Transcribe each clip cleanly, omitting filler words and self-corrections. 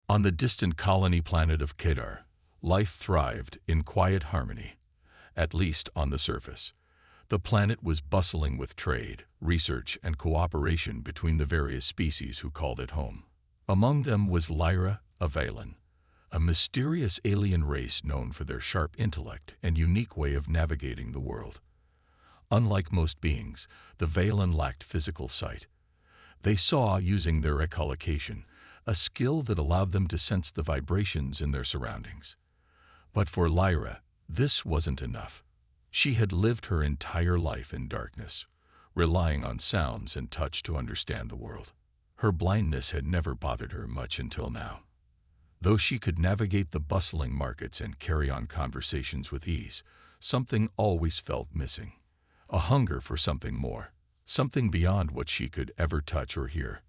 On the distant colony planet of Kedar, life thrived in quiet harmony, at least on the surface. The planet was bustling with trade, research, and cooperation between the various species who called it home. Among them was Lyra, a Valen, a mysterious alien race known for their sharp intellect and unique way of navigating the world. Unlike most beings, the Valen lacked physical sight. They saw using their echolocation, a skill that allowed them to sense the vibrations in their surroundings. But for Lyra, this wasn't enough. She had lived her entire life in darkness, relying on sounds and touch to understand the world. Her blindness had never bothered her much until now. Though she could navigate the bustling markets and carry on conversations with ease, something always felt missing. A hunger for something more, something beyond what she could ever touch or hear.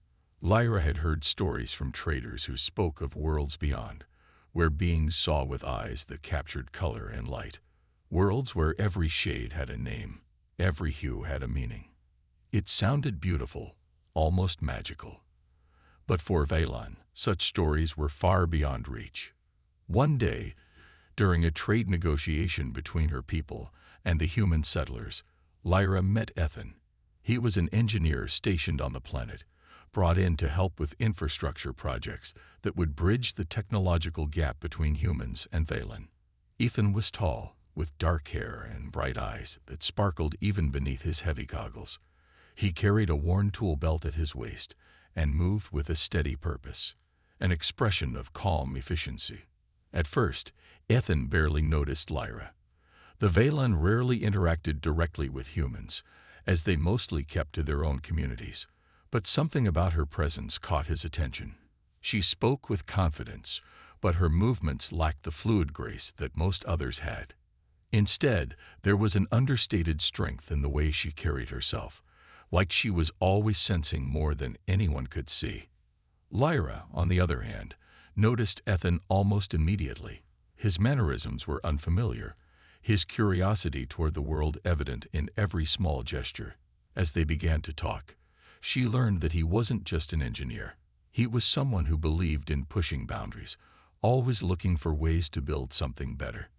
Lyra had heard stories from traders who spoke of worlds beyond, where beings saw with eyes that captured color and light. Worlds where every shade had a name, every hue had a meaning. It sounded beautiful, almost magical. But for Valen, such stories were far beyond reach. One day, during a trade negotiation between her people and the human settlers, Lyra met Ethan. He was an engineer stationed on the planet, brought in to help with infrastructure projects that would bridge the technological gap between humans and Valen. Ethan was tall, with dark hair and bright eyes that sparkled even beneath his heavy goggles. He carried a worn tool belt at his waist and moved with a steady purpose, an expression of calm efficiency. At first, Ethan barely noticed Lyra. The Valen rarely interacted directly with humans, as they mostly kept to their own communities. But something about her presence caught his attention. She spoke with confidence, but her movements lacked the fluid grace that most others had. Instead, there was an understated strength in the way she carried herself, like she was always sensing more than anyone could see. Lyra, on the other hand, noticed Ethan almost immediately. His mannerisms were unfamiliar, his curiosity toward the world evident in every small gesture. As they began to talk, she learned that he wasn't just an engineer. He was someone who believed in pushing boundaries, always looking for ways to build something better.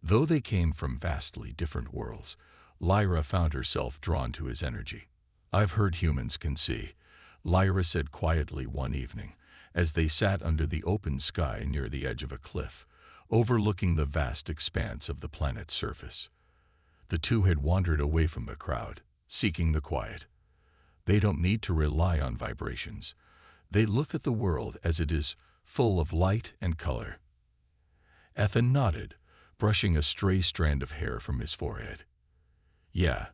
Though they came from vastly different worlds, Lyra found herself drawn to his energy. "I've heard humans can see," Lyra said quietly one evening, as they sat under the open sky near the edge of a cliff, overlooking the vast expanse of the planet's surface. The two had wandered away from the crowd, seeking the quiet. They don't need to rely on vibrations. They look at the world as it is, full of light and color. Ethan nodded, brushing a stray strand of hair from his forehead. "Yeah,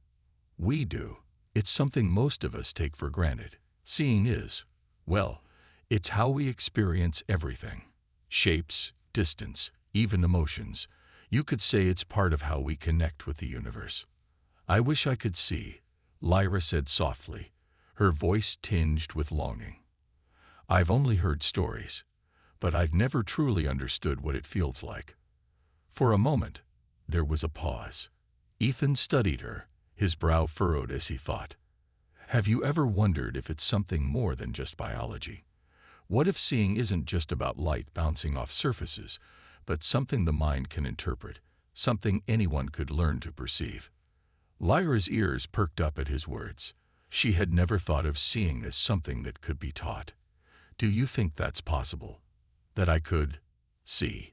we do. It's something most of us take for granted. Seeing is, well, it's how we experience everything. Shapes, distance, even emotions. You could say it's part of how we connect with the universe." "I wish I could see," Lyra said softly, her voice tinged with longing. "I've only heard stories, but I've never truly understood what it feels like." For a moment, there was a pause. Ethan studied her, his brow furrowed as he thought. "Have you ever wondered if it's something more than just biology? What if seeing isn't just about light bouncing off surfaces, but something the mind can interpret, something anyone could learn to perceive?" Lyra's ears perked up at his words. She had never thought of seeing as something that could be taught. "Do you think that's possible? That I could see?"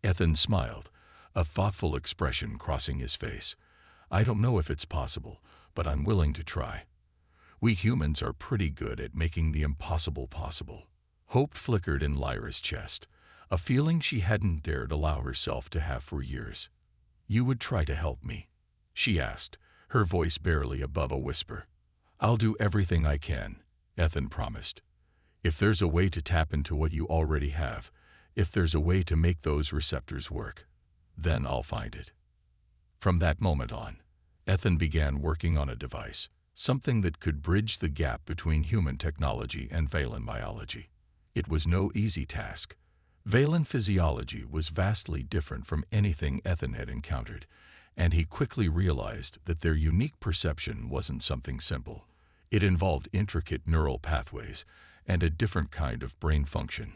Ethan smiled, a thoughtful expression crossing his face. "I don't know if it's possible, but I'm willing to try. We humans are pretty good at making the impossible possible." Hope flickered in Lyra's chest, a feeling she hadn't dared allow herself to have for years. "You would try to help me?" she asked, her voice barely above a whisper. "I'll do everything I can," Ethan promised. "If there's a way to tap into what you already have, if there's a way to make those receptors work, then I'll find it." From that moment on, Ethan began working on a device, something that could bridge the gap between human technology and Valen biology. It was no easy task. Valen physiology was vastly different from anything Ethan had encountered, and he quickly realized that their unique perception wasn't something simple. It involved intricate neural pathways and a different kind of brain function.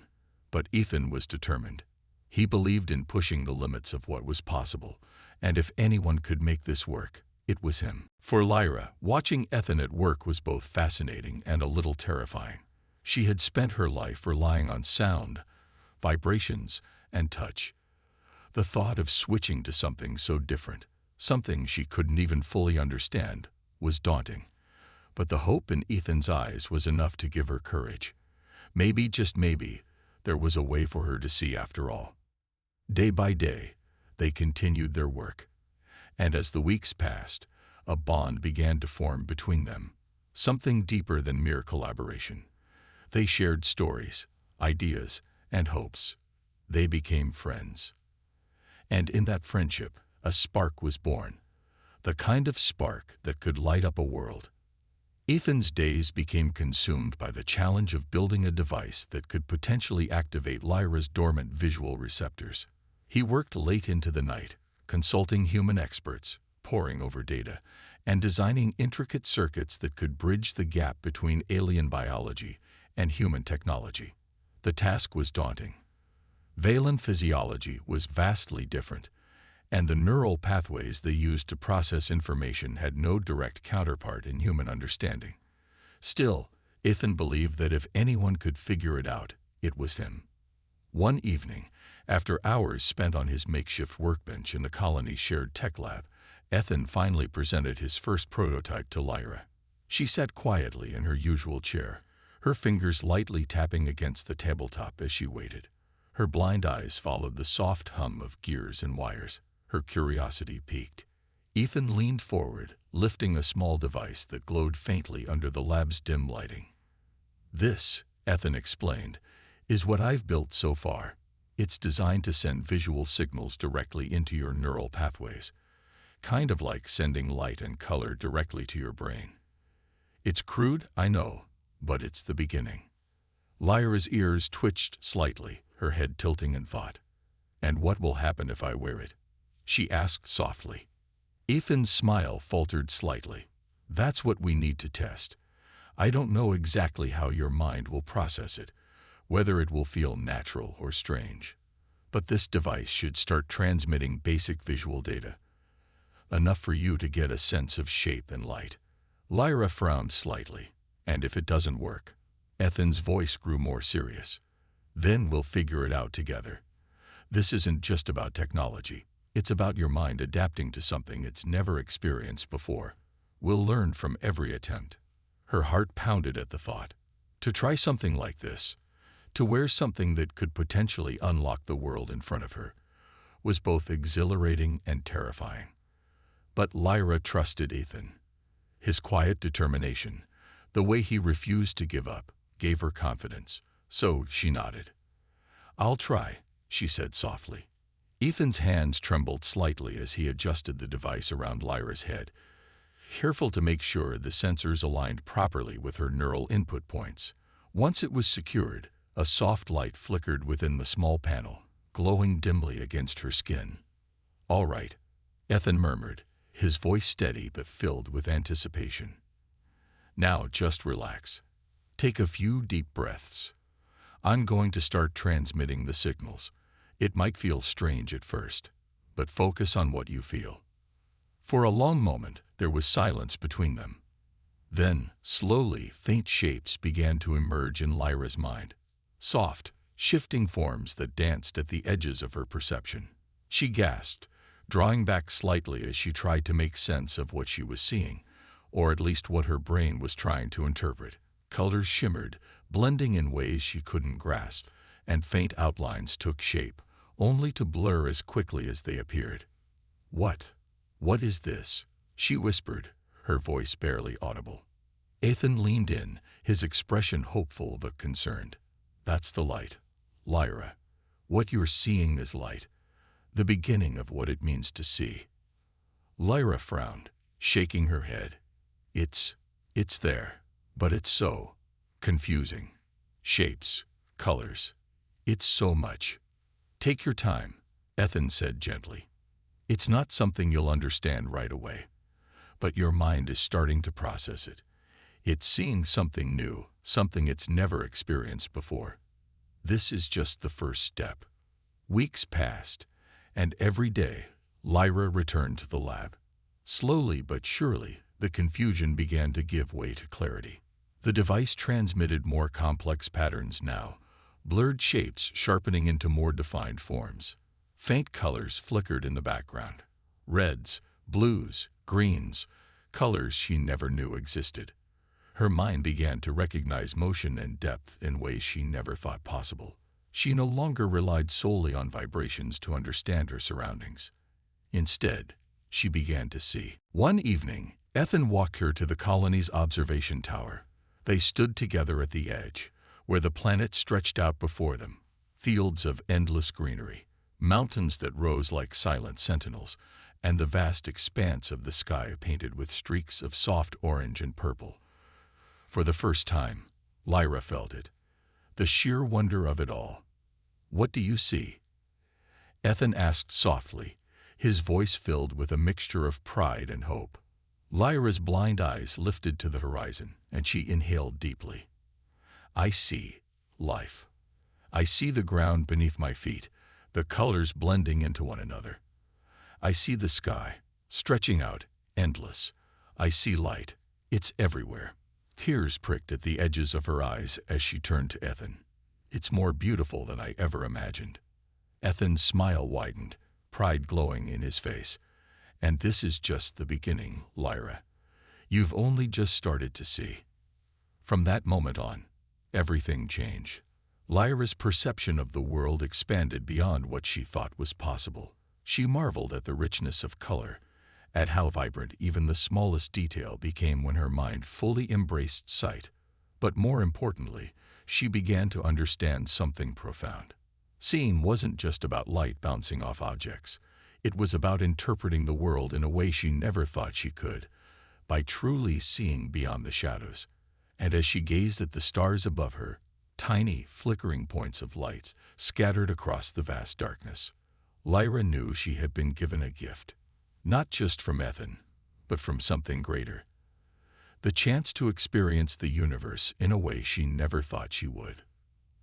But Ethan was determined. He believed in pushing the limits of what was possible, and if anyone could make this work, it was him. For Lyra, watching Ethan at work was both fascinating and a little terrifying. She had spent her life relying on sound, vibrations, and touch. The thought of switching to something so different, something she couldn't even fully understand, was daunting. But the hope in Ethan's eyes was enough to give her courage. Maybe, just maybe, there was a way for her to see after all. Day by day, they continued their work. And as the weeks passed, a bond began to form between them, something deeper than mere collaboration. They shared stories, ideas, and hopes. They became friends. And in that friendship, a spark was born, the kind of spark that could light up a world. Ethan's days became consumed by the challenge of building a device that could potentially activate Lyra's dormant visual receptors. He worked late into the night, consulting human experts, poring over data, and designing intricate circuits that could bridge the gap between alien biology and human technology. The task was daunting. Valen physiology was vastly different, and the neural pathways they used to process information had no direct counterpart in human understanding. Still, Ethan believed that if anyone could figure it out, it was him. One evening, after hours spent on his makeshift workbench in the colony's shared tech lab, Ethan finally presented his first prototype to Lyra. She sat quietly in her usual chair, her fingers lightly tapping against the tabletop as she waited. Her blind eyes followed the soft hum of gears and wires. Her curiosity piqued. Ethan leaned forward, lifting a small device that glowed faintly under the lab's dim lighting. "This," Ethan explained, "is what I've built so far. It's designed to send visual signals directly into your neural pathways, kind of like sending light and color directly to your brain. It's crude, I know, but it's the beginning." Lyra's ears twitched slightly, her head tilting in thought. "And what will happen if I wear it?" she asked softly. Ethan's smile faltered slightly. "That's what we need to test. I don't know exactly how your mind will process it, whether it will feel natural or strange. But this device should start transmitting basic visual data, enough for you to get a sense of shape and light." Lyra frowned slightly. "And if it doesn't work?" Ethan's voice grew more serious. "Then we'll figure it out together. This isn't just about technology. It's about your mind adapting to something it's never experienced before. We'll learn from every attempt." Her heart pounded at the thought. To try something like this, to wear something that could potentially unlock the world in front of her, was both exhilarating and terrifying. But Lyra trusted Ethan. His quiet determination, the way he refused to give up, gave her confidence. So she nodded. "I'll try," she said softly. Ethan's hands trembled slightly as he adjusted the device around Lyra's head, careful to make sure the sensors aligned properly with her neural input points. Once it was secured, a soft light flickered within the small panel, glowing dimly against her skin. "All right," Ethan murmured, his voice steady but filled with anticipation. "Now just relax. Take a few deep breaths. I'm going to start transmitting the signals. It might feel strange at first, but focus on what you feel." For a long moment, there was silence between them. Then, slowly, faint shapes began to emerge in Lyra's mind. Soft, shifting forms that danced at the edges of her perception. She gasped, drawing back slightly as she tried to make sense of what she was seeing, or at least what her brain was trying to interpret. Colors shimmered, blending in ways she couldn't grasp, and faint outlines took shape, only to blur as quickly as they appeared. What is this?" she whispered, her voice barely audible. Ethan leaned in, his expression hopeful but concerned. "That's the light, Lyra. What you're seeing is light, the beginning of what it means to see." Lyra frowned, shaking her head. It's there, but it's so confusing. Shapes, colors. It's so much." "Take your time," Ethan said gently. "It's not something you'll understand right away, but your mind is starting to process it. It's seeing something new, something it's never experienced before." This is just the first step. Weeks passed, and every day, Lyra returned to the lab. Slowly but surely, the confusion began to give way to clarity. The device transmitted more complex patterns now, blurred shapes sharpening into more defined forms. Faint colors flickered in the background. Reds, blues, greens, colors she never knew existed. Her mind began to recognize motion and depth in ways she never thought possible. She no longer relied solely on vibrations to understand her surroundings. Instead, she began to see. One evening, Ethan walked her to the colony's observation tower. They stood together at the edge, where the planet stretched out before them, fields of endless greenery, mountains that rose like silent sentinels, and the vast expanse of the sky painted with streaks of soft orange and purple. For the first time, Lyra felt it, the sheer wonder of it all. "What do you see?" Ethan asked softly, his voice filled with a mixture of pride and hope. Lyra's blind eyes lifted to the horizon, and she inhaled deeply. "I see life. I see the ground beneath my feet, the colors blending into one another. I see the sky, stretching out, endless. I see light. It's everywhere." Tears pricked at the edges of her eyes as she turned to Ethan. "It's more beautiful than I ever imagined." Ethan's smile widened, pride glowing in his face. "And this is just the beginning, Lyra. You've only just started to see." From that moment on, everything changed. Lyra's perception of the world expanded beyond what she thought was possible. She marveled at the richness of color, at how vibrant even the smallest detail became when her mind fully embraced sight. But more importantly, she began to understand something profound. Seeing wasn't just about light bouncing off objects. It was about interpreting the world in a way she never thought she could, by truly seeing beyond the shadows. And as she gazed at the stars above her, tiny, flickering points of light scattered across the vast darkness, Lyra knew she had been given a gift. Not just from Ethan, but from something greater. The chance to experience the universe in a way she never thought she would.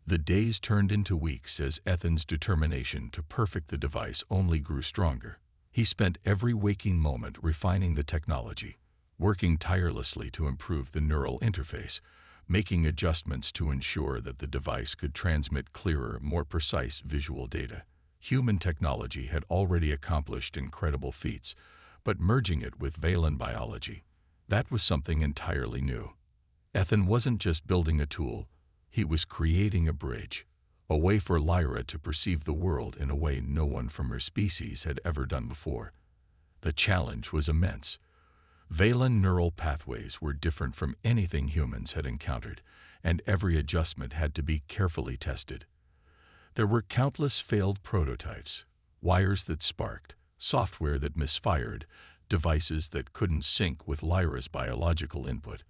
The days turned into weeks as Ethan's determination to perfect the device only grew stronger. He spent every waking moment refining the technology, working tirelessly to improve the neural interface, making adjustments to ensure that the device could transmit clearer, more precise visual data. Human technology had already accomplished incredible feats, but merging it with Valen biology, that was something entirely new. Ethan wasn't just building a tool, he was creating a bridge, a way for Lyra to perceive the world in a way no one from her species had ever done before. The challenge was immense. Valen neural pathways were different from anything humans had encountered, and every adjustment had to be carefully tested. There were countless failed prototypes, wires that sparked, software that misfired, devices that couldn't sync with Lyra's biological input.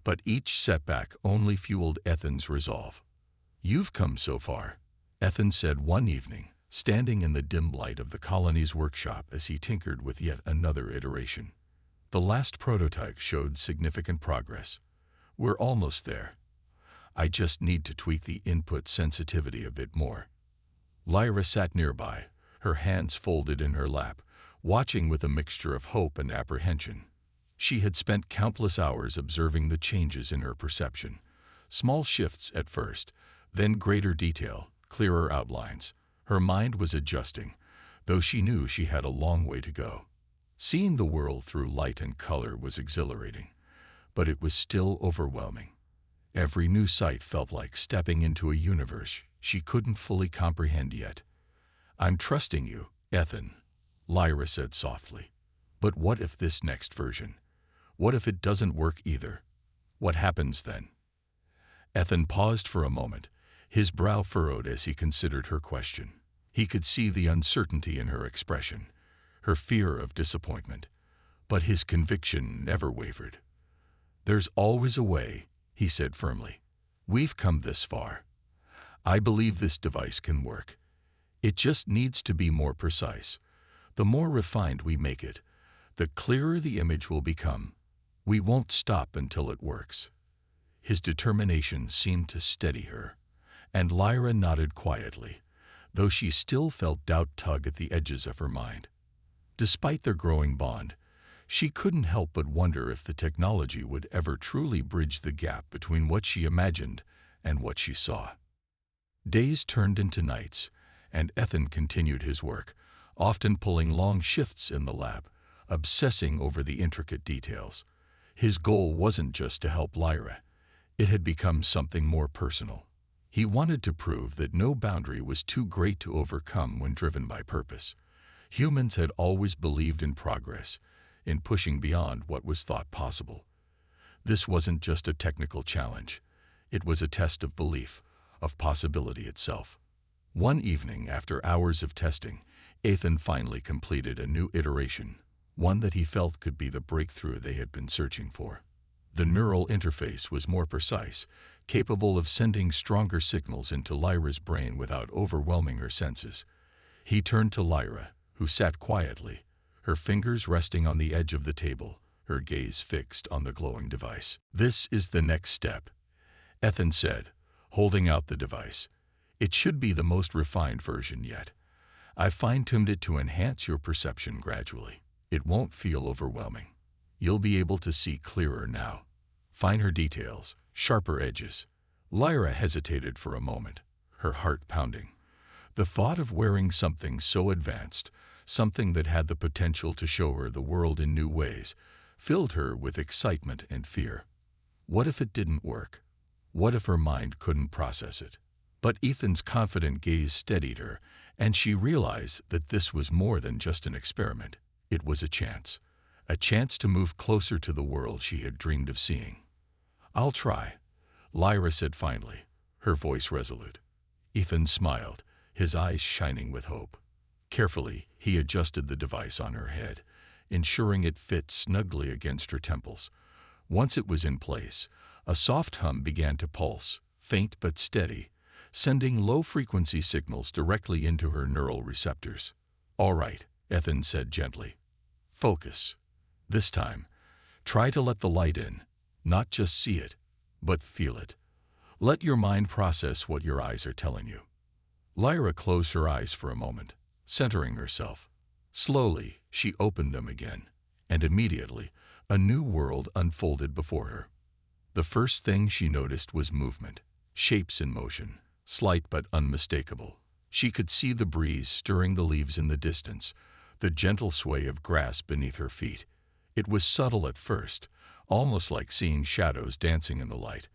But each setback only fueled Ethan's resolve. "You've come so far," Ethan said one evening, standing in the dim light of the colony's workshop as he tinkered with yet another iteration. The last prototype showed significant progress. "We're almost there. I just need to tweak the input sensitivity a bit more." Lyra sat nearby, her hands folded in her lap, watching with a mixture of hope and apprehension. She had spent countless hours observing the changes in her perception. Small shifts at first, then greater detail, clearer outlines. Her mind was adjusting, though she knew she had a long way to go. Seeing the world through light and color was exhilarating, but it was still overwhelming. Every new sight felt like stepping into a universe she couldn't fully comprehend yet. "I'm trusting you, Ethan," Lyra said softly. "But what if this next version? What if it doesn't work either? What happens then?" Ethan paused for a moment, his brow furrowed as he considered her question. He could see the uncertainty in her expression, her fear of disappointment, but his conviction never wavered. "There's always a way," he said firmly. "We've come this far. I believe this device can work. It just needs to be more precise. The more refined we make it, the clearer the image will become. We won't stop until it works." His determination seemed to steady her, And Lyra nodded quietly, though she still felt doubt tug at the edges of her mind. Despite their growing bond, she couldn't help but wonder if the technology would ever truly bridge the gap between what she imagined and what she saw. Days turned into nights, and Ethan continued his work, often pulling long shifts in the lab, obsessing over the intricate details. His goal wasn't just to help Lyra. It had become something more personal. He wanted to prove that no boundary was too great to overcome when driven by purpose. Humans had always believed in progress, in pushing beyond what was thought possible. This wasn't just a technical challenge. It was a test of belief, of possibility itself. One evening, after hours of testing, Ethan finally completed a new iteration, one that he felt could be the breakthrough they had been searching for. The neural interface was more precise, capable of sending stronger signals into Lyra's brain without overwhelming her senses. He turned to Lyra, who sat quietly, her fingers resting on the edge of the table, her gaze fixed on the glowing device. "This is the next step," Ethan said, holding out the device. "It should be the most refined version yet. I fine-tuned it to enhance your perception gradually. It won't feel overwhelming. You'll be able to see clearer now. Finer details, sharper edges." Lyra hesitated for a moment, her heart pounding. The thought of wearing something so advanced, something that had the potential to show her the world in new ways, filled her with excitement and fear. What if it didn't work? What if her mind couldn't process it? But Ethan's confident gaze steadied her, and she realized that this was more than just an experiment. It was a chance to move closer to the world she had dreamed of seeing. "I'll try," Lyra said finally, her voice resolute. Ethan smiled, his eyes shining with hope. Carefully, he adjusted the device on her head, ensuring it fit snugly against her temples. Once it was in place, a soft hum began to pulse, faint but steady, sending low-frequency signals directly into her neural receptors. "All right," Ethan said gently. "Focus. This time, try to let the light in, not just see it, but feel it. Let your mind process what your eyes are telling you." Lyra closed her eyes for a moment, centering herself. Slowly, she opened them again, and immediately, a new world unfolded before her. The first thing she noticed was movement, shapes in motion, slight but unmistakable. She could see the breeze stirring the leaves in the distance, the gentle sway of grass beneath her feet. It was subtle at first, almost like seeing shadows dancing in the light,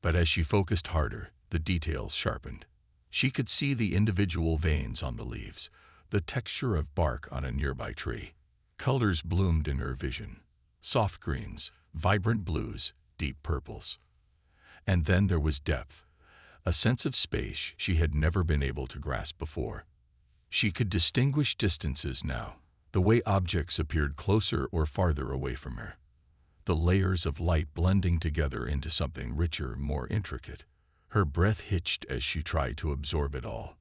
but as she focused harder, the details sharpened. She could see the individual veins on the leaves, the texture of bark on a nearby tree. Colors bloomed in her vision: soft greens, vibrant blues, deep purples. And then there was depth, a sense of space she had never been able to grasp before. She could distinguish distances now, the way objects appeared closer or farther away from her, the layers of light blending together into something richer, more intricate. Her breath hitched as she tried to absorb it all.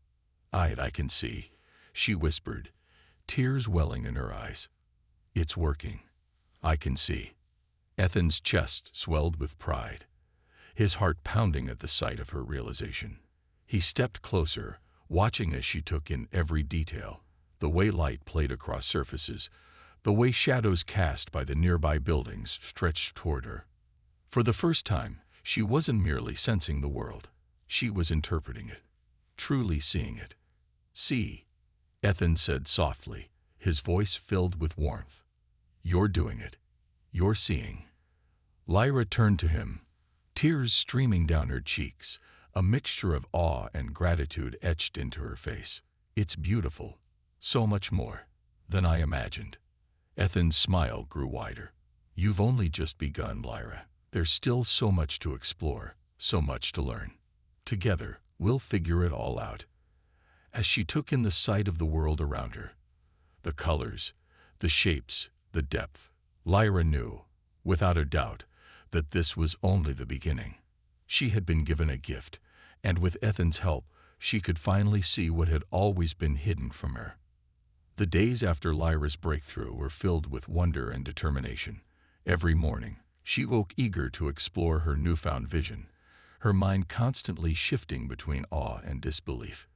I can see," she whispered, tears welling in her eyes. "It's working. I can see." Ethan's chest swelled with pride, his heart pounding at the sight of her realization. He stepped closer, watching as she took in every detail: the way light played across surfaces, the way shadows cast by the nearby buildings stretched toward her. For the first time, she wasn't merely sensing the world. She was interpreting it, truly seeing it. "See," Ethan said softly, his voice filled with warmth. "You're doing it. You're seeing." Lyra turned to him, tears streaming down her cheeks, a mixture of awe and gratitude etched into her face. "It's beautiful, so much more than I imagined." Ethan's smile grew wider. "You've only just begun, Lyra. There's still so much to explore, so much to learn. Together, we'll figure it all out." As she took in the sight of the world around her, the colors, the shapes, the depth, Lyra knew, without a doubt, that this was only the beginning. She had been given a gift, and with Ethan's help, she could finally see what had always been hidden from her. The days after Lyra's breakthrough were filled with wonder and determination. Every morning, she woke eager to explore her newfound vision, her mind constantly shifting between awe and disbelief.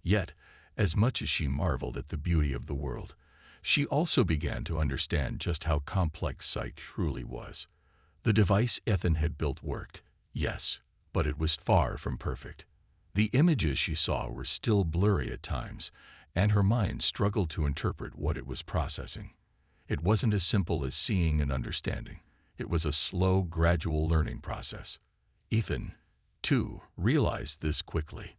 Yet, as much as she marveled at the beauty of the world, she also began to understand just how complex sight truly was. The device Ethan had built worked, yes, but it was far from perfect. The images she saw were still blurry at times, and her mind struggled to interpret what it was processing. It wasn't as simple as seeing and understanding. It was a slow, gradual learning process. Ethan, too, realized this quickly.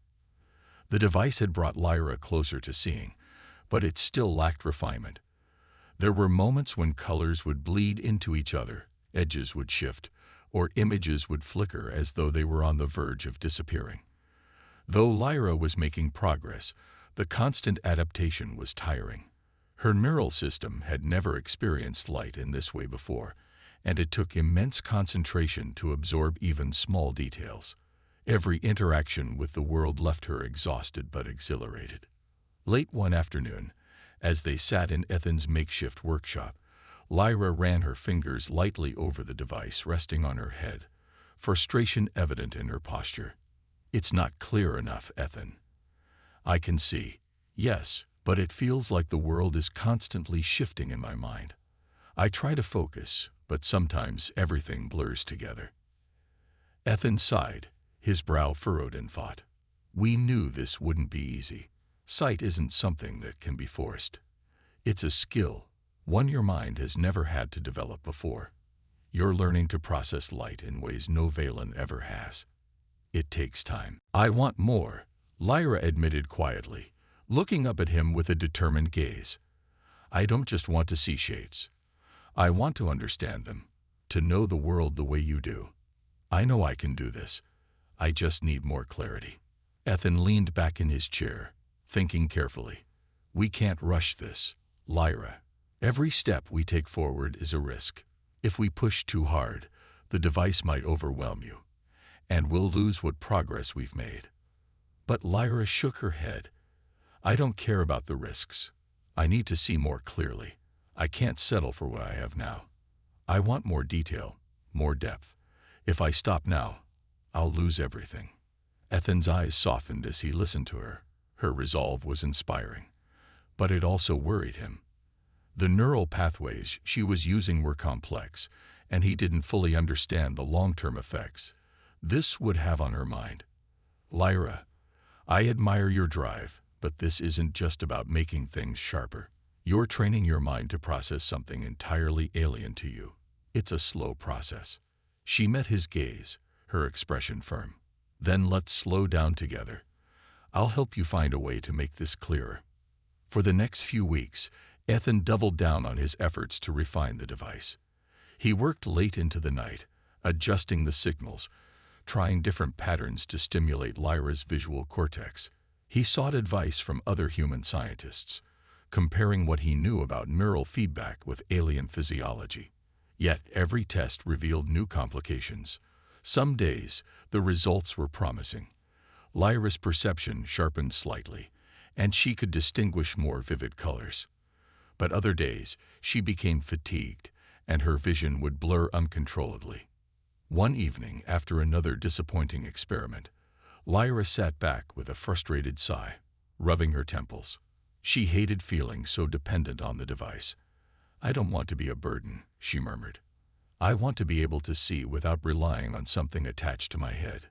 The device had brought Lyra closer to seeing, but it still lacked refinement. There were moments when colors would bleed into each other, edges would shift, or images would flicker as though they were on the verge of disappearing. Though Lyra was making progress, the constant adaptation was tiring. Her neural system had never experienced light in this way before, and it took immense concentration to absorb even small details. Every interaction with the world left her exhausted but exhilarated. Late one afternoon, as they sat in Ethan's makeshift workshop, Lyra ran her fingers lightly over the device resting on her head, frustration evident in her posture. "It's not clear enough, Ethan. I can see, yes, but it feels like the world is constantly shifting in my mind. I try to focus, but sometimes everything blurs together." Ethan sighed, his brow furrowed in thought. We knew this wouldn't be easy. Sight isn't something that can be forced. It's a skill, one your mind has never had to develop before. You're learning to process light in ways no Valen ever has. It takes time. "I want more," Lyra admitted quietly, looking up at him with a determined gaze. "I don't just want to see shades. I want to understand them, to know the world the way you do. I know I can do this. I just need more clarity." Ethan leaned back in his chair, thinking carefully. "We can't rush this, Lyra. Every step we take forward is a risk. If we push too hard, the device might overwhelm you, and we'll lose what progress we've made." But Lyra shook her head. "I don't care about the risks. I need to see more clearly. I can't settle for what I have now. I want more detail, more depth. If I stop now, I'll lose everything." Ethan's eyes softened as he listened to her. Her resolve was inspiring, but it also worried him. The neural pathways she was using were complex, and he didn't fully understand the long-term effects this would have on her mind. "Lyra, I admire your drive, but this isn't just about making things sharper. You're training your mind to process something entirely alien to you. It's a slow process." She met his gaze, her expression firm. "Then let's slow down together. I'll help you find a way to make this clearer." For the next few weeks, Ethan doubled down on his efforts to refine the device. He worked late into the night, adjusting the signals, trying different patterns to stimulate Lyra's visual cortex. He sought advice from other human scientists, comparing what he knew about neural feedback with alien physiology. Yet every test revealed new complications. Some days, the results were promising. Lyra's perception sharpened slightly, and she could distinguish more vivid colors. But other days, she became fatigued, and her vision would blur uncontrollably. One evening, after another disappointing experiment, Lyra sat back with a frustrated sigh, rubbing her temples. She hated feeling so dependent on the device. "I don't want to be a burden," she murmured. "I want to be able to see without relying on something attached to my head."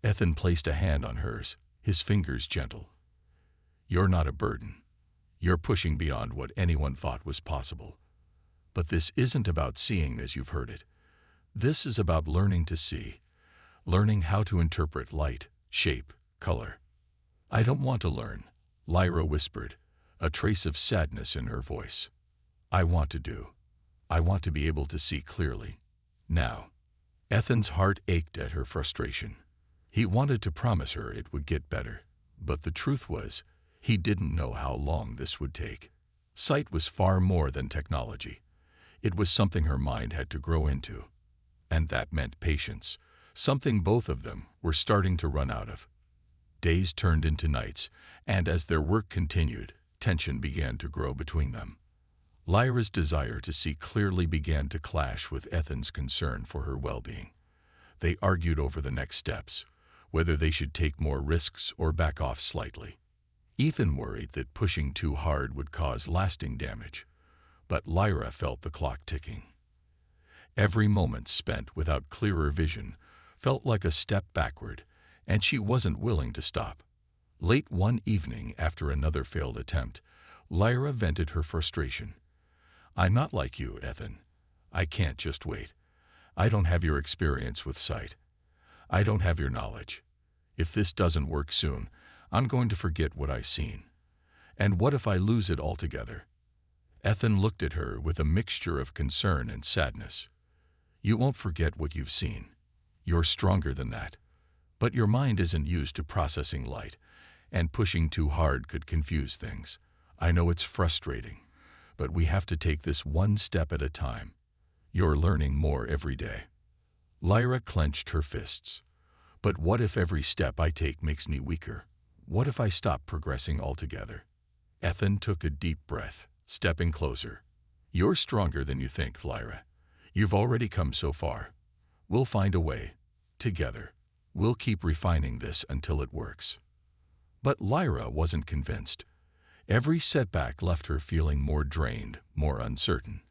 Ethan placed a hand on hers, his fingers gentle. "You're not a burden. You're pushing beyond what anyone thought was possible. But this isn't about seeing as you've heard it. This is about learning to see, learning how to interpret light, shape, color." "I don't want to learn," Lyra whispered, a trace of sadness in her voice. "I want to do. I want to be able to see clearly. Now." Ethan's heart ached at her frustration. He wanted to promise her it would get better, but the truth was, he didn't know how long this would take. Sight was far more than technology. It was something her mind had to grow into. And that meant patience, something both of them were starting to run out of. Days turned into nights, and as their work continued, tension began to grow between them. Lyra's desire to see clearly began to clash with Ethan's concern for her well-being. They argued over the next steps, whether they should take more risks or back off slightly. Ethan worried that pushing too hard would cause lasting damage, but Lyra felt the clock ticking. Every moment spent without clearer vision felt like a step backward, and she wasn't willing to stop. Late one evening, after another failed attempt, Lyra vented her frustration. "I'm not like you, Ethan. I can't just wait. I don't have your experience with sight. I don't have your knowledge. If this doesn't work soon, I'm going to forget what I've seen. And what if I lose it altogether?" Ethan looked at her with a mixture of concern and sadness. "You won't forget what you've seen. You're stronger than that. But your mind isn't used to processing light, and pushing too hard could confuse things. I know it's frustrating, but we have to take this one step at a time. You're learning more every day." Lyra clenched her fists. "But what if every step I take makes me weaker? What if I stop progressing altogether?" Ethan took a deep breath, stepping closer. "You're stronger than you think, Lyra. You've already come so far. We'll find a way. Together. We'll keep refining this until it works." But Lyra wasn't convinced. Every setback left her feeling more drained, more uncertain.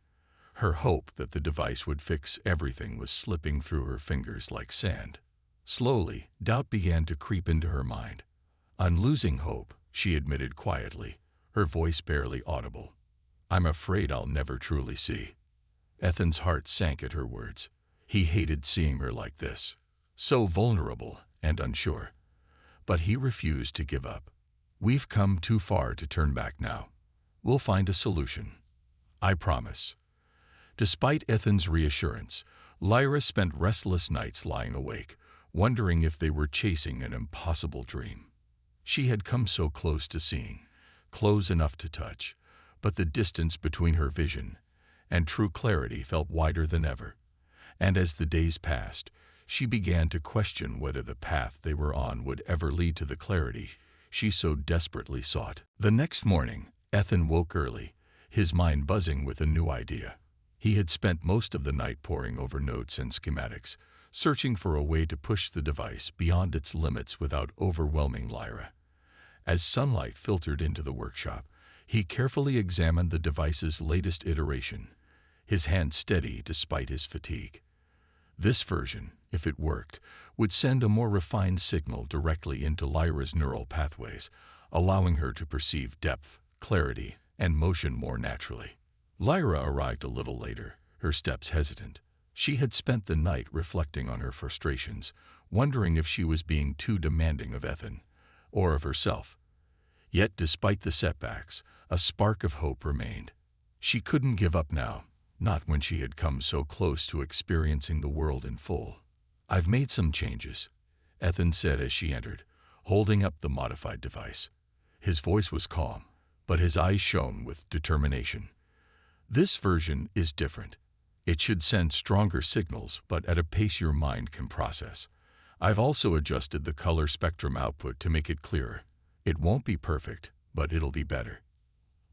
Her hope that the device would fix everything was slipping through her fingers like sand. Slowly, doubt began to creep into her mind. "I'm losing hope," she admitted quietly, her voice barely audible. "I'm afraid I'll never truly see." Ethan's heart sank at her words. He hated seeing her like this, so vulnerable and unsure. But he refused to give up. "We've come too far to turn back now. We'll find a solution. I promise." Despite Ethan's reassurance, Lyra spent restless nights lying awake, wondering if they were chasing an impossible dream. She had come so close to seeing, close enough to touch, but the distance between her vision and true clarity felt wider than ever. And as the days passed, she began to question whether the path they were on would ever lead to the clarity she so desperately sought. The next morning, Ethan woke early, his mind buzzing with a new idea. He had spent most of the night poring over notes and schematics, searching for a way to push the device beyond its limits without overwhelming Lyra. As sunlight filtered into the workshop, he carefully examined the device's latest iteration, his hand steady despite his fatigue. This version, if it worked, would send a more refined signal directly into Lyra's neural pathways, allowing her to perceive depth, clarity, and motion more naturally. Lyra arrived a little later, her steps hesitant. She had spent the night reflecting on her frustrations, wondering if she was being too demanding of Ethan, or of herself. Yet despite the setbacks, a spark of hope remained. She couldn't give up now, not when she had come so close to experiencing the world in full. "I've made some changes," Ethan said as she entered, holding up the modified device. His voice was calm, but his eyes shone with determination. "This version is different. It should send stronger signals, but at a pace your mind can process. I've also adjusted the color spectrum output to make it clearer. It won't be perfect, but it'll be better."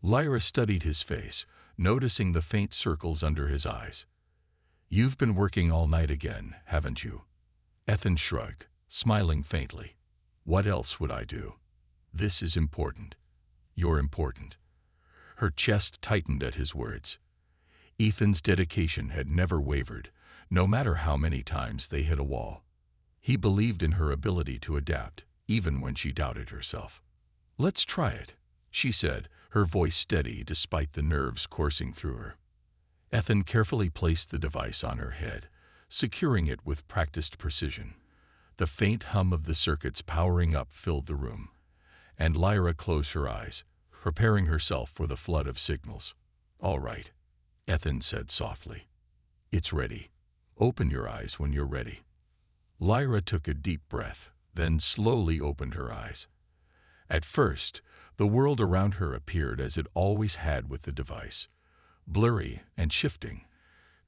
Lyra studied his face, noticing the faint circles under his eyes. "You've been working all night again, haven't you?" Ethan shrugged, smiling faintly. "What else would I do? This is important. You're important." Her chest tightened at his words. Ethan's dedication had never wavered, no matter how many times they hit a wall. He believed in her ability to adapt, even when she doubted herself. "Let's try it," she said, her voice steady despite the nerves coursing through her. Ethan carefully placed the device on her head, securing it with practiced precision. The faint hum of the circuits powering up filled the room, and Lyra closed her eyes, preparing herself for the flood of signals. "All right," Ethan said softly. "It's ready. Open your eyes when you're ready." Lyra took a deep breath, then slowly opened her eyes. At first, the world around her appeared as it always had with the device, blurry and shifting,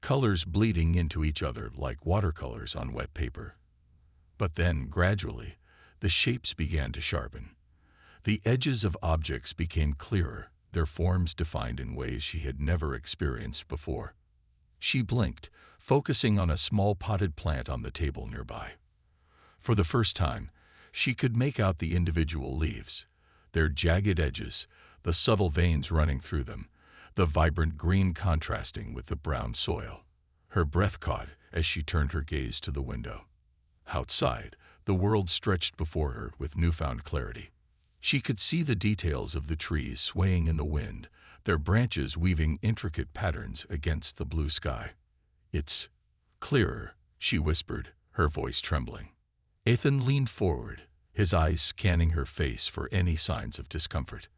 colors bleeding into each other like watercolors on wet paper. But then, gradually, the shapes began to sharpen. The edges of objects became clearer, their forms defined in ways she had never experienced before. She blinked, focusing on a small potted plant on the table nearby. For the first time, she could make out the individual leaves, their jagged edges, the subtle veins running through them, the vibrant green contrasting with the brown soil. Her breath caught as she turned her gaze to the window. Outside, the world stretched before her with newfound clarity. She could see the details of the trees swaying in the wind, their branches weaving intricate patterns against the blue sky. "It's clearer," she whispered, her voice trembling. Ethan leaned forward, his eyes scanning her face for any signs of discomfort.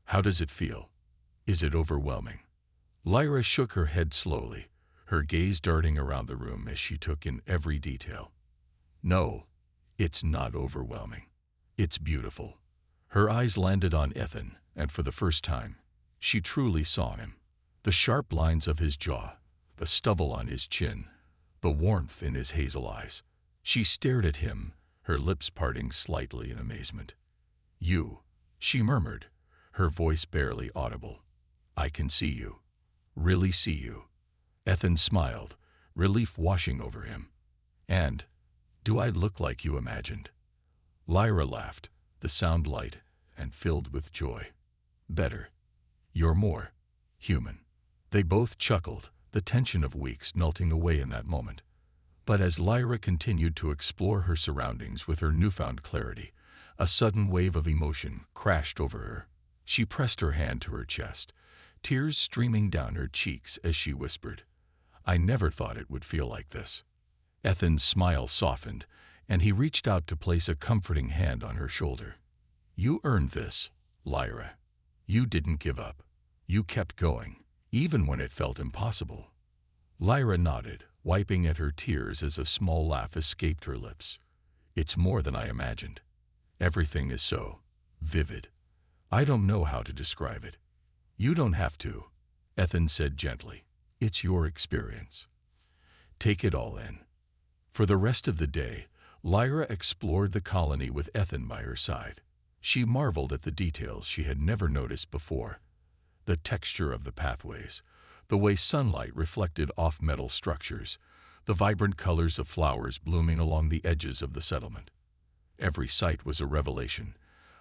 "How does it feel? Is it overwhelming?" Lyra shook her head slowly, her gaze darting around the room as she took in every detail. "No, it's not overwhelming. It's beautiful." Her eyes landed on Ethan, and for the first time, she truly saw him. The sharp lines of his jaw, the stubble on his chin, the warmth in his hazel eyes. She stared at him, her lips parting slightly in amazement. "You," she murmured, her voice barely audible. "I can see you. Really see you." Ethan smiled, relief washing over him. "And, do I look like you imagined?" Lyra laughed, the sound light and filled with joy. "Better. You're more human." They both chuckled, the tension of weeks melting away in that moment. But as Lyra continued to explore her surroundings with her newfound clarity, a sudden wave of emotion crashed over her. She pressed her hand to her chest, tears streaming down her cheeks as she whispered, "I never thought it would feel like this." Ethan's smile softened, and he reached out to place a comforting hand on her shoulder. "You earned this, Lyra. You didn't give up. You kept going, even when it felt impossible." Lyra nodded, wiping at her tears as a small laugh escaped her lips. "It's more than I imagined. Everything is so vivid. I don't know how to describe it." "You don't have to," Ethan said gently. "It's your experience. Take it all in." For the rest of the day, Lyra explored the colony with Ethan by her side. She marveled at the details she had never noticed before. The texture of the pathways, the way sunlight reflected off metal structures, the vibrant colors of flowers blooming along the edges of the settlement. Every sight was a revelation,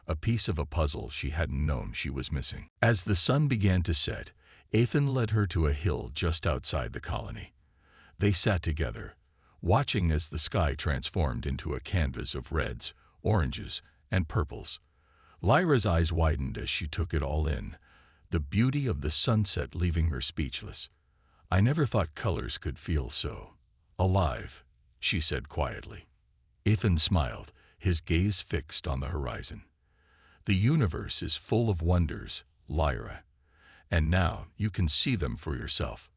a piece of a puzzle she hadn't known she was missing. As the sun began to set, Ethan led her to a hill just outside the colony. They sat together, watching as the sky transformed into a canvas of reds, oranges, and purples. Lyra's eyes widened as she took it all in, the beauty of the sunset leaving her speechless. "I never thought colors could feel so alive," she said quietly. Ethan smiled, his gaze fixed on the horizon. "The universe is full of wonders, Lyra, and now you can see them for yourself."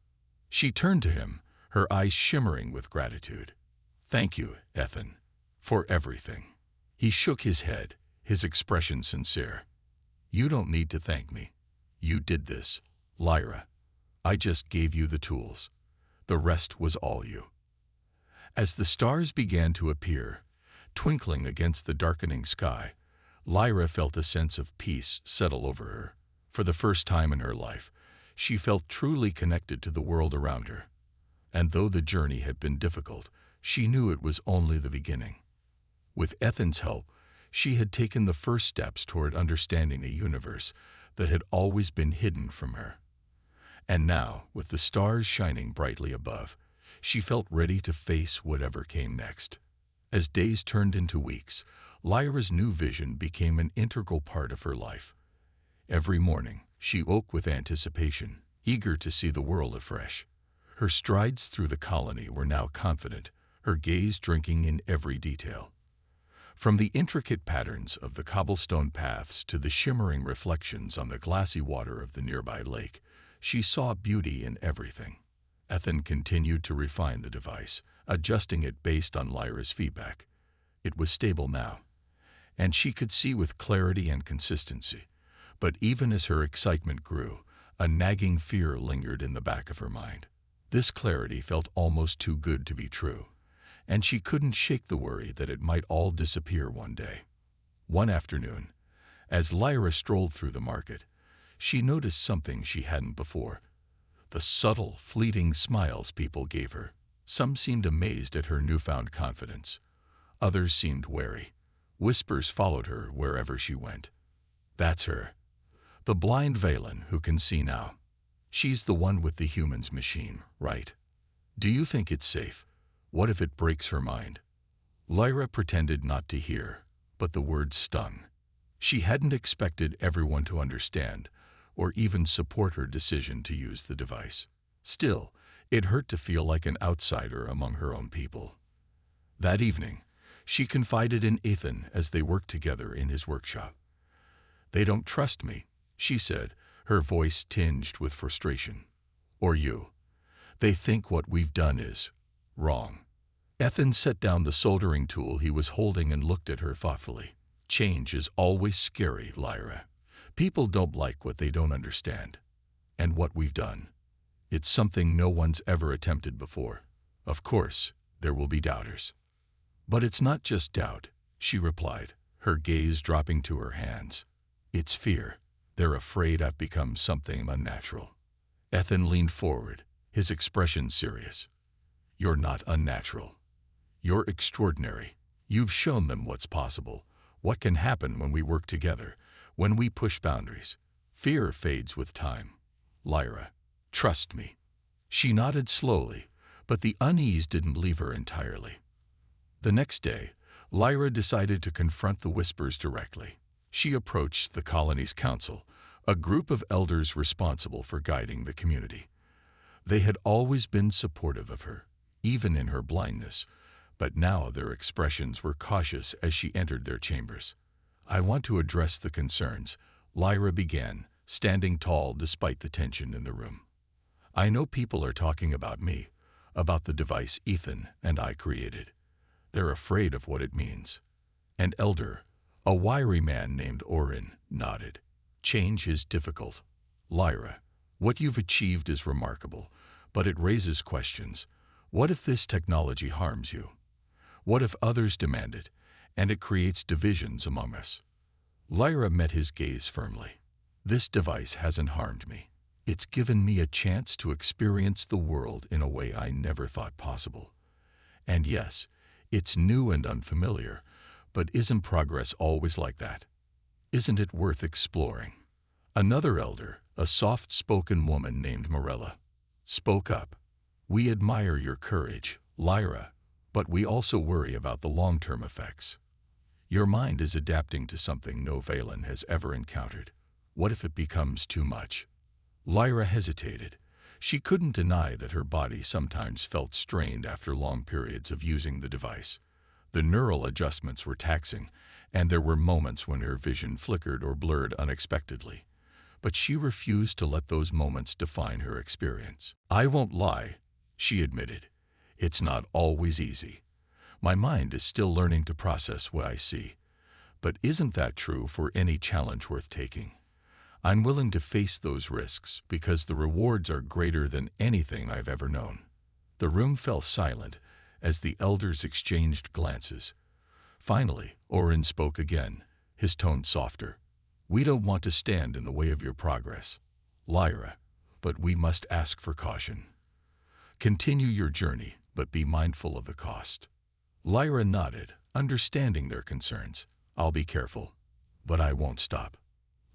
She turned to him, her eyes shimmering with gratitude. "Thank you, Ethan, for everything." He shook his head, his expression sincere. "You don't need to thank me. You did this, Lyra. I just gave you the tools. The rest was all you." As the stars began to appear, twinkling against the darkening sky, Lyra felt a sense of peace settle over her. For the first time in her life, she felt truly connected to the world around her. And though the journey had been difficult, she knew it was only the beginning. With Ethan's help, she had taken the first steps toward understanding a universe that had always been hidden from her. And now, with the stars shining brightly above, she felt ready to face whatever came next. As days turned into weeks, Lyra's new vision became an integral part of her life. Every morning, she woke with anticipation, eager to see the world afresh. Her strides through the colony were now confident, her gaze drinking in every detail. From the intricate patterns of the cobblestone paths to the shimmering reflections on the glassy water of the nearby lake, she saw beauty in everything. Ethan continued to refine the device, adjusting it based on Lyra's feedback. It was stable now, and she could see with clarity and consistency. But even as her excitement grew, a nagging fear lingered in the back of her mind. This clarity felt almost too good to be true, and she couldn't shake the worry that it might all disappear one day. One afternoon, as Lyra strolled through the market, she noticed something she hadn't before. The subtle, fleeting smiles people gave her. Some seemed amazed at her newfound confidence. Others seemed wary. Whispers followed her wherever she went. That's her. The blind Valen who can see now. She's the one with the human's machine, right? Do you think it's safe? What if it breaks her mind? Lyra pretended not to hear, but the words stung. She hadn't expected everyone to understand, or even support her decision to use the device. Still, it hurt to feel like an outsider among her own people. That evening, she confided in Ethan as they worked together in his workshop. "They don't trust me," she said, her voice tinged with frustration. "Or you. They think what we've done is wrong." Ethan set down the soldering tool he was holding and looked at her thoughtfully. "Change is always scary, Lyra. People don't like what they don't understand. And what we've done. It's something no one's ever attempted before. Of course, there will be doubters." "But it's not just doubt," she replied, her gaze dropping to her hands. "It's fear. They're afraid I've become something unnatural." Ethan leaned forward, his expression serious. "You're not unnatural. You're extraordinary. You've shown them what's possible, what can happen when we work together, when we push boundaries. Fear fades with time. Lyra, trust me." She nodded slowly, but the unease didn't leave her entirely. The next day, Lyra decided to confront the whispers directly. She approached the colony's council, a group of elders responsible for guiding the community. They had always been supportive of her, even in her blindness, but now their expressions were cautious as she entered their chambers. "I want to address the concerns," Lyra began, standing tall despite the tension in the room. "I know people are talking about me, about the device Ethan and I created. They're afraid of what it means." An elder, a wiry man named Orin, nodded. "Change is difficult. Lyra, what you've achieved is remarkable, but it raises questions. What if this technology harms you? What if others demand it, and it creates divisions among us?" Lyra met his gaze firmly. "This device hasn't harmed me. It's given me a chance to experience the world in a way I never thought possible. And yes, it's new and unfamiliar, but isn't progress always like that? Isn't it worth exploring?" Another elder, a soft-spoken woman named Morella, spoke up. "We admire your courage, Lyra, but we also worry about the long-term effects. Your mind is adapting to something no Valen has ever encountered. What if it becomes too much?" Lyra hesitated. She couldn't deny that her body sometimes felt strained after long periods of using the device. The neural adjustments were taxing, and there were moments when her vision flickered or blurred unexpectedly. But she refused to let those moments define her experience. "I won't lie," she admitted. "It's not always easy. My mind is still learning to process what I see. But isn't that true for any challenge worth taking? I'm willing to face those risks because the rewards are greater than anything I've ever known." The room fell silent as the elders exchanged glances. Finally, Orin spoke again, his tone softer. "We don't want to stand in the way of your progress, Lyra, but we must ask for caution. Continue your journey, but be mindful of the cost." Lyra nodded, understanding their concerns. "I'll be careful, but I won't stop."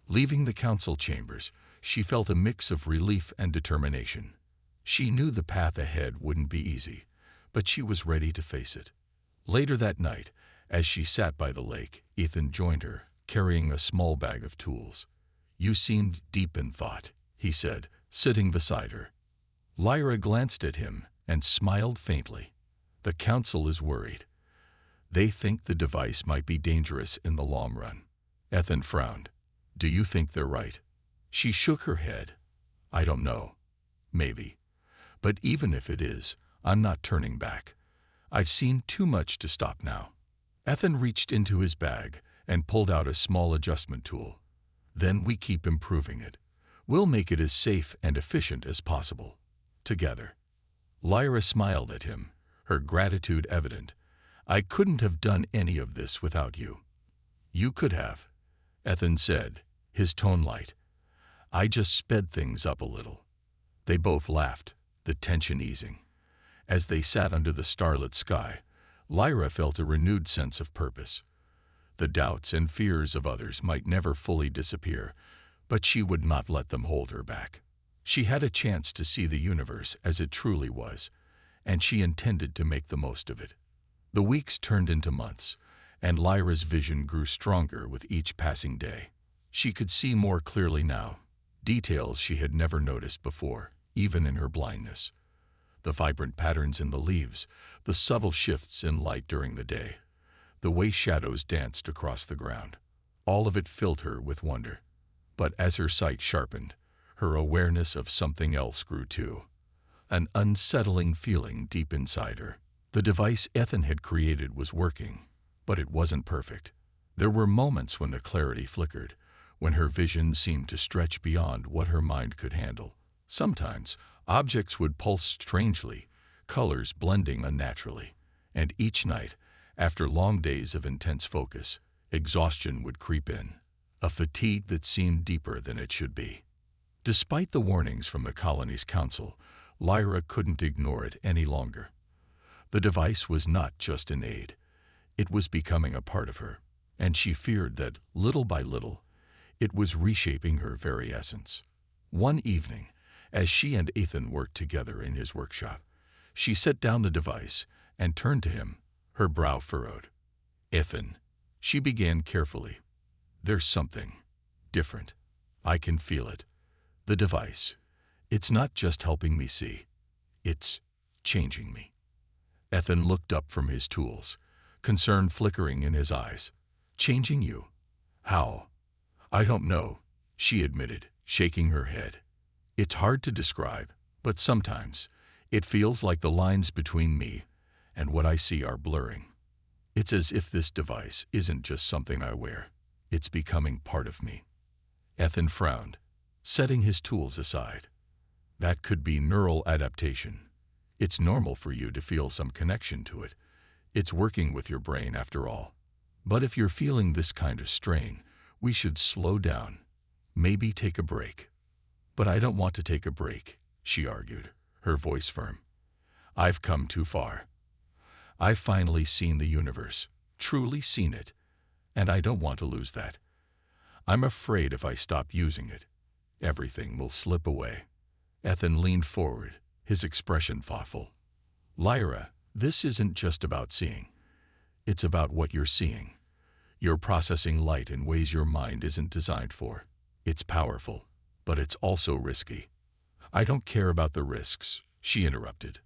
Leaving the council chambers, she felt a mix of relief and determination. She knew the path ahead wouldn't be easy, but she was ready to face it. Later that night, as she sat by the lake, Ethan joined her, carrying a small bag of tools. "You seemed deep in thought," he said, sitting beside her. Lyra glanced at him and smiled faintly. "The council is worried. They think the device might be dangerous in the long run." Ethan frowned. "Do you think they're right?" She shook her head. "I don't know. Maybe. But even if it is, I'm not turning back. I've seen too much to stop now." Ethan reached into his bag and pulled out a small adjustment tool. "Then we keep improving it. We'll make it as safe and efficient as possible. Together." Lyra smiled at him, her gratitude evident. "I couldn't have done any of this without you." "You could have," Ethan said, his tone light. "I just sped things up a little." They both laughed, the tension easing. As they sat under the starlit sky, Lyra felt a renewed sense of purpose. The doubts and fears of others might never fully disappear, but she would not let them hold her back. She had a chance to see the universe as it truly was, and she intended to make the most of it. The weeks turned into months, and Lyra's vision grew stronger with each passing day. She could see more clearly now, details she had never noticed before, even in her blindness. The vibrant patterns in the leaves, the subtle shifts in light during the day, the way shadows danced across the ground. All of it filled her with wonder. But as her sight sharpened, her awareness of something else grew too. An unsettling feeling deep inside her. The device Ethan had created was working, but it wasn't perfect. There were moments when the clarity flickered, when her vision seemed to stretch beyond what her mind could handle. Sometimes, objects would pulse strangely, colors blending unnaturally, and each night, after long days of intense focus, exhaustion would creep in, a fatigue that seemed deeper than it should be. Despite the warnings from the colony's council, Lyra couldn't ignore it any longer. The device was not just an aid. It was becoming a part of her, and she feared that, little by little, it was reshaping her very essence. One evening, as she and Ethan worked together in his workshop, she set down the device and turned to him, her brow furrowed. "Ethan," she began carefully, "there's something different. I can feel it. The device, it's not just helping me see. It's changing me." Ethan looked up from his tools, concern flickering in his eyes. "Changing you? How?" "I don't know," she admitted, shaking her head. "It's hard to describe, but sometimes it feels like the lines between me and what I see are blurring. It's as if this device isn't just something I wear. It's becoming part of me." Ethan frowned, setting his tools aside. "That could be neural adaptation. It's normal for you to feel some connection to it. It's working with your brain after all. But if you're feeling this kind of strain, we should slow down, maybe take a break." "But I don't want to take a break," she argued, her voice firm. "I've come too far. I've finally seen the universe, truly seen it, and I don't want to lose that. I'm afraid if I stop using it, everything will slip away." Ethan leaned forward, his expression thoughtful. "Lyra, this isn't just about seeing. It's about what you're seeing. You're processing light in ways your mind isn't designed for. It's powerful, but it's also risky." "I don't care about the risks," she interrupted.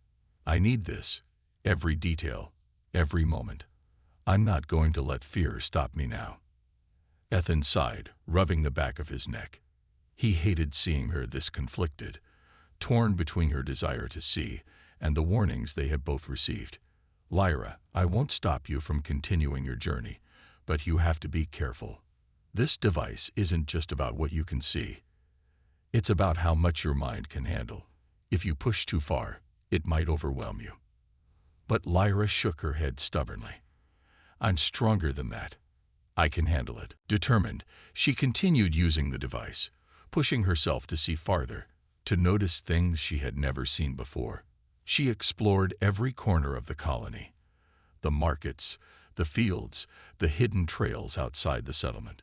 "I need this, every detail, every moment. I'm not going to let fear stop me now." Ethan sighed, rubbing the back of his neck. He hated seeing her this conflicted, torn between her desire to see and the warnings they had both received. "Lyra, I won't stop you from continuing your journey, but you have to be careful. This device isn't just about what you can see. It's about how much your mind can handle. If you push too far, it might overwhelm you." But Lyra shook her head stubbornly. "I'm stronger than that. I can handle it." Determined, she continued using the device, pushing herself to see farther, to notice things she had never seen before. She explored every corner of the colony, the markets, the fields, the hidden trails outside the settlement.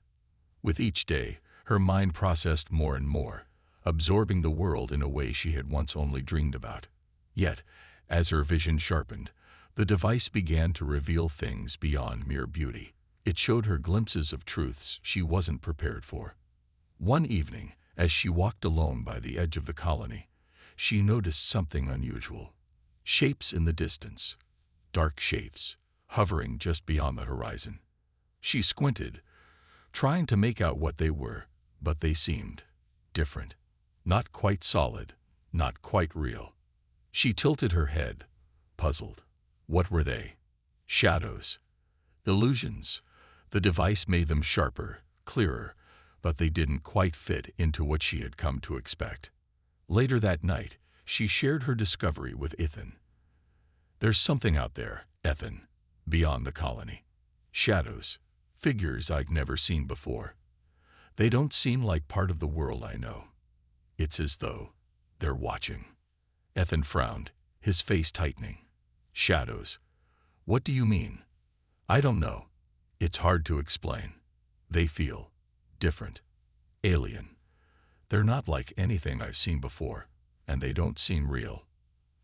With each day, her mind processed more and more, absorbing the world in a way she had once only dreamed about. Yet, as her vision sharpened, the device began to reveal things beyond mere beauty. It showed her glimpses of truths she wasn't prepared for. One evening, as she walked alone by the edge of the colony, she noticed something unusual. Shapes in the distance, dark shapes, hovering just beyond the horizon. She squinted, trying to make out what they were, but they seemed different. Not quite solid, not quite real. She tilted her head, puzzled. What were they? Shadows? Illusions? The device made them sharper, clearer, but they didn't quite fit into what she had come to expect. Later that night, she shared her discovery with Ethan. "There's something out there, Ethan, beyond the colony. Shadows, figures I've never seen before. They don't seem like part of the world I know. It's as though They're watching. Ethan frowned, his face tightening. Shadows. What do you mean? I don't know. It's hard to explain. They feel different. Alien. They're not like anything I've seen before, and they don't seem real.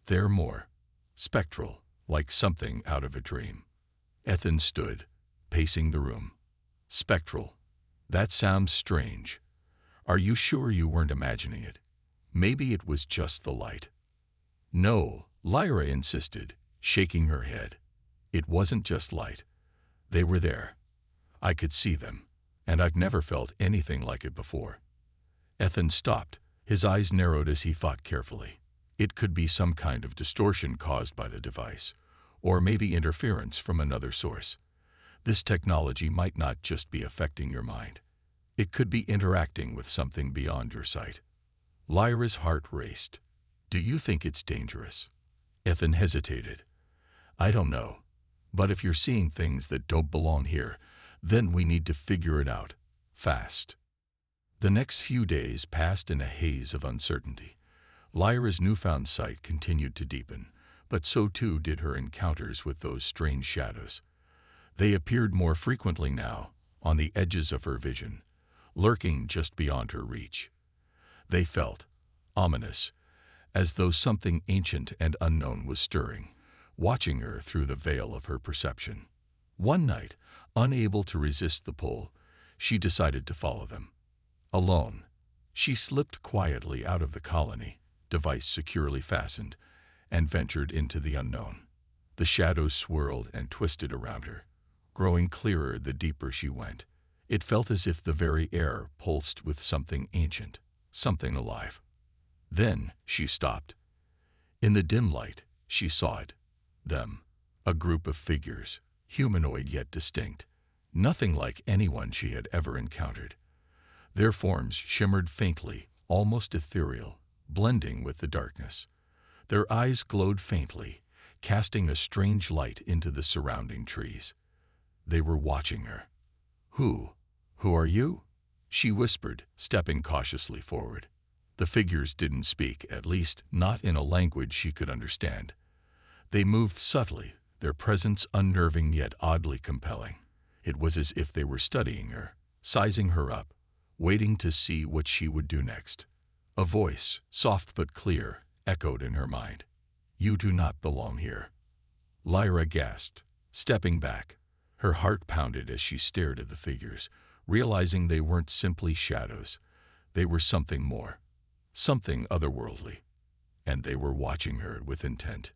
They're more spectral, like something out of a dream. Ethan stood, pacing the room. Spectral. That sounds strange. Are you sure you weren't imagining it? Maybe it was just the light. No, Lyra insisted, shaking her head. It wasn't just light. They were there. I could see them, and I've never felt anything like it before. Ethan stopped, his eyes narrowed as he thought carefully. It could be some kind of distortion caused by the device, or maybe interference from another source. This technology might not just be affecting your mind. It could be interacting with something beyond your sight. Lyra's heart raced. Do you think it's dangerous? Ethan hesitated. I don't know. But if you're seeing things that don't belong here, then we need to figure it out. Fast. The next few days passed in a haze of uncertainty. Lyra's newfound sight continued to deepen, but so too did her encounters with those strange shadows. They appeared more frequently now, on the edges of her vision, lurking just beyond her reach. They felt ominous, as though something ancient and unknown was stirring, watching her through the veil of her perception. One night, unable to resist the pull, she decided to follow them. Alone, she slipped quietly out of the colony, device securely fastened, and ventured into the unknown. The shadows swirled and twisted around her, growing clearer the deeper she went. It felt as if the very air pulsed with something ancient, something alive. Then she stopped. In the dim light, she saw it. Them. A group of figures, humanoid yet distinct, nothing like anyone she had ever encountered. Their forms shimmered faintly, almost ethereal, blending with the darkness. Their eyes glowed faintly, casting a strange light into the surrounding trees. They were watching her. Who are you? She whispered, stepping cautiously forward. The figures didn't speak, at least not in a language she could understand. They moved subtly, their presence unnerving yet oddly compelling. It was as if they were studying her, sizing her up, waiting to see what she would do next. A voice, soft but clear, echoed in her mind. You do not belong here. Lyra gasped, stepping back. Her heart pounded as she stared at the figures, realizing they weren't simply shadows. They were something more, something otherworldly, and they were watching her with intent.